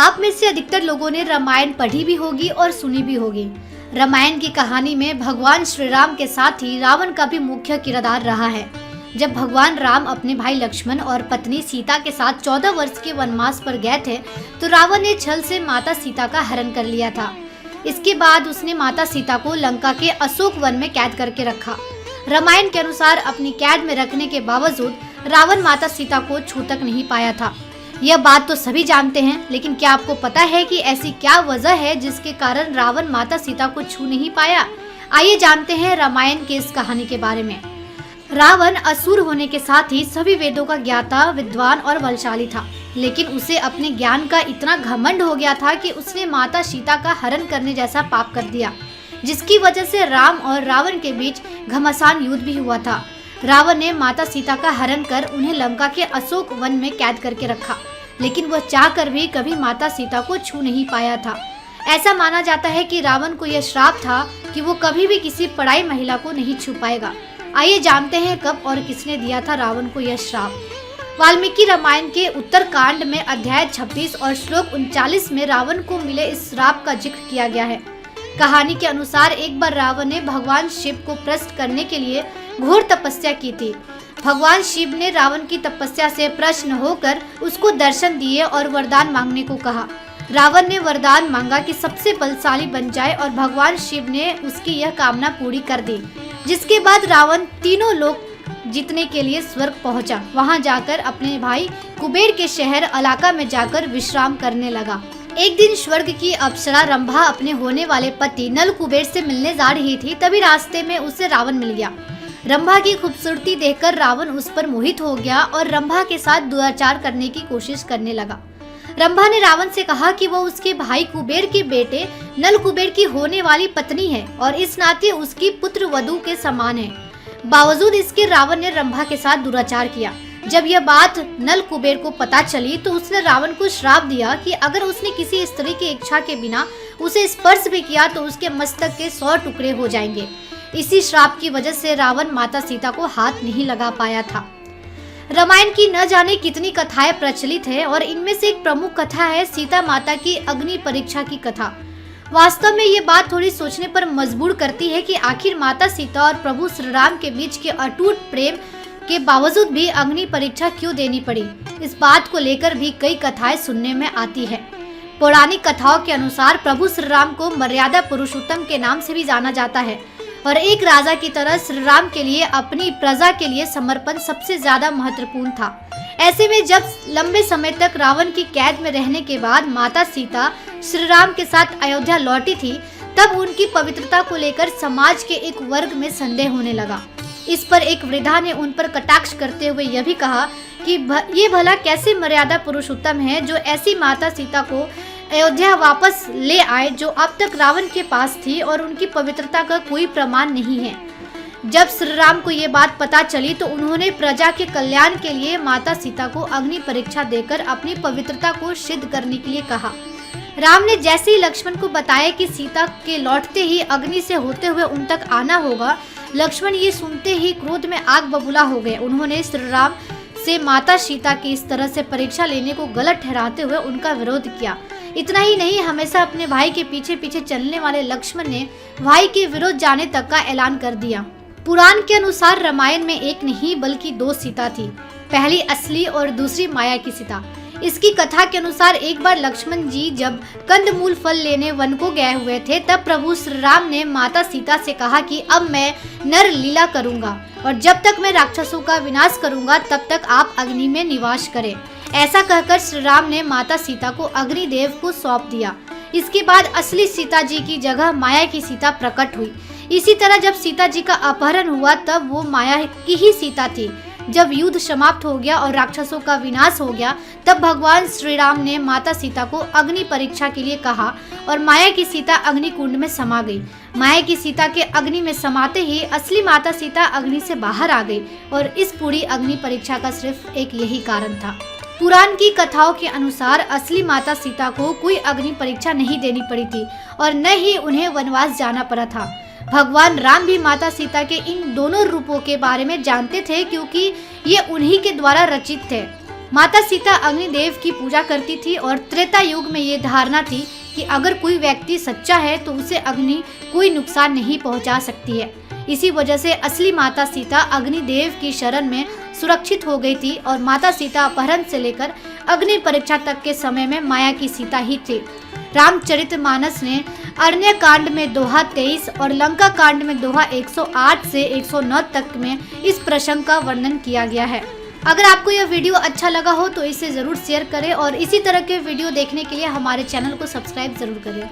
आप में से अधिकतर लोगों ने रामायण पढ़ी भी होगी और सुनी भी होगी। रामायण की कहानी में भगवान श्री राम के साथ ही रावण का भी मुख्य किरदार रहा है। जब भगवान राम अपने भाई लक्ष्मण और पत्नी सीता के साथ 14 वर्ष के वनवास पर गए थे तो रावण ने छल से माता सीता का हरण कर लिया था। इसके बाद उसने माता सीता को लंका के अशोक वन में कैद करके रखा। रामायण के अनुसार अपनी कैद में रखने के बावजूद रावण माता सीता को छू तक नहीं पाया था। यह बात तो सभी जानते हैं, लेकिन क्या आपको पता है कि ऐसी क्या वजह है जिसके कारण रावण माता सीता को छू नहीं पाया? आइए जानते हैं रामायण की इस कहानी के बारे में। रावण असुर होने के साथ ही सभी वेदों का ज्ञाता, विद्वान और बलशाली था, लेकिन उसे अपने ज्ञान का इतना घमंड हो गया था कि उसने माता सीता का हरण करने जैसा पाप कर दिया, जिसकी वजह से राम और रावण के बीच घमासान युद्ध भी हुआ था। रावण ने माता सीता का हरण कर उन्हें लंका के अशोक वन में कैद करके रखा, लेकिन वह चाहकर भी कभी माता सीता को छू नहीं पाया था। ऐसा माना जाता है कि रावण को यह श्राप था कि वो कभी भी किसी पराई महिला को नहीं छू पाएगा। आइए जानते हैं कब और किसने दिया था रावण को यह श्राप। वाल्मीकि रामायण के उत्तरकांड में अध्याय 26 और श्लोक 39 में रावण को मिले इस श्राप का जिक्र किया गया है। कहानी के अनुसार एक बार रावण ने भगवान शिव को प्रसन्न करने के लिए घोर तपस्या की थी। भगवान शिव ने रावण की तपस्या से प्रसन्न होकर उसको दर्शन दिए और वरदान मांगने को कहा। रावण ने वरदान मांगा कि सबसे बलशाली बन जाए और भगवान शिव ने उसकी यह कामना पूरी कर दी, जिसके बाद रावण तीनों लोक जीतने के लिए स्वर्ग पहुंचा। वहां जाकर अपने भाई कुबेर के शहर अलाका में जाकर विश्राम करने लगा। एक दिन स्वर्ग की अप्सरा रंभा अपने होने वाले पति नल कुबेर से मिलने जा रही थी, तभी रास्ते में उसे रावण मिल गया। रंभा की खूबसूरती देखकर रावण उस पर मोहित हो गया और रंभा के साथ दुराचार करने की कोशिश करने लगा। रंभा ने रावण से कहा कि वो उसके भाई कुबेर के बेटे नल कुबेर की होने वाली पत्नी है और इस नाते उसकी पुत्र वधू के समान है। बावजूद इसके रावण ने रंभा के साथ दुराचार किया। जब यह बात नल कुबेर को पता चली तो उसने रावण को श्राप दिया कि अगर उसने किसी स्त्री की इच्छा के बिना उसे स्पर्श भी किया तो उसके मस्तक के 100 टुकड़े हो जाएंगे। इसी श्राप की वजह से रावण माता सीता को हाथ नहीं लगा पाया था। रामायण की न जाने कितनी कथाएं प्रचलित है और इनमें से एक प्रमुख कथा है सीता माता की अग्नि परीक्षा की कथा। वास्तव में ये बात थोड़ी सोचने पर मजबूर करती है कि आखिर माता सीता और प्रभु श्री राम के बीच के अटूट प्रेम के बावजूद भी अग्नि परीक्षा क्यों देनी पड़ी। इस बात को लेकर भी कई कथाएं सुनने में आती है। पौराणिक कथाओं के अनुसार प्रभु श्री राम को मर्यादा पुरुषोत्तम के नाम से भी जाना जाता है और एक राजा की तरह श्री राम के लिए अपनी प्रजा के लिए समर्पण सबसे ज्यादा महत्वपूर्ण था। ऐसे में जब लंबे समय तक रावण की कैद में रहने के बाद माता सीता श्री राम के साथ अयोध्या लौटी थी, तब उनकी पवित्रता को लेकर समाज के एक वर्ग में संदेह होने लगा। इस पर एक वृद्धा ने उन पर कटाक्ष करते हुए यह भी कहा कि ये भला कैसे मर्यादा पुरुषोत्तम है जो ऐसी माता सीता को अयोध्या वापस ले आए जो अब तक रावण के पास थी और उनकी पवित्रता का कोई प्रमाण नहीं है। जब श्री राम को ये बात पता चली तो उन्होंने प्रजा के कल्याण के लिए माता सीता को अग्नि परीक्षा देकर अपनी पवित्रता को सिद्ध करने के लिए कहा। राम ने जैसे ही लक्ष्मण को बताया कि सीता के लौटते ही अग्नि से होते हुए उन तक आना होगा, लक्ष्मण ये सुनते ही क्रोध में आग बबूला हो गए। उन्होंने श्री राम से माता सीता की इस तरह से परीक्षा लेने को गलत ठहराते हुए उनका विरोध किया। इतना ही नहीं, हमेशा अपने भाई के पीछे पीछे चलने वाले लक्ष्मण ने भाई के विरोध जाने तक का ऐलान कर दिया। पुराण के अनुसार रामायण में एक नहीं बल्कि 2 सीता थी, पहली असली और दूसरी माया की सीता। इसकी कथा के अनुसार एक बार लक्ष्मण जी जब कंदमूल फल लेने वन को गए हुए थे, तब प्रभु श्री राम ने माता सीता से कहा कि अब मैं नर लीला करूंगा और जब तक मैं राक्षसों का विनाश करूंगा तब तक आप अग्नि में निवास करें। ऐसा कहकर श्री राम ने माता सीता को अग्निदेव को सौंप दिया। इसके बाद असली सीता जी की जगह माया की सीता प्रकट हुई। इसी तरह जब सीता जी का अपहरण हुआ तब वो माया की ही सीता थी। जब युद्ध समाप्त हो गया और राक्षसों का विनाश हो गया तब भगवान श्री राम ने माता सीता को अग्नि परीक्षा के लिए कहा और माया की सीता अग्नि कुंड में समा गई। माया की सीता के अग्नि में समाते ही असली माता सीता अग्नि से बाहर आ गई और इस पूरी अग्नि परीक्षा का सिर्फ एक यही कारण था। पुराण की कथाओं के अनुसार असली माता सीता को कोई अग्नि परीक्षा नहीं देनी पड़ी थी और न ही उन्हें वनवास जाना पड़ा था। भगवान राम भी माता सीता के इन दोनों रूपों के बारे में जानते थे क्योंकि ये उन्हीं के द्वारा रचित थे। माता सीता अग्निदेव की पूजा करती थी और त्रेता युग में ये धारणा थी कि अगर कोई व्यक्ति सच्चा है तो उसे अग्नि कोई नुकसान नहीं पहुंचा सकती है। इसी वजह से असली माता सीता अग्निदेव की शरण में सुरक्षित हो गई थी और माता सीता अपहरण से लेकर अग्नि परीक्षा तक के समय में माया की सीता ही थी। रामचरितमानस ने अरण्य कांड में दोहा 23 और लंका कांड में दोहा 108 से 109 तक में इस प्रसंग का वर्णन किया गया है। अगर आपको यह वीडियो अच्छा लगा हो तो इसे जरूर शेयर करें और इसी तरह के वीडियो देखने के लिए हमारे चैनल को सब्सक्राइब जरूर करें।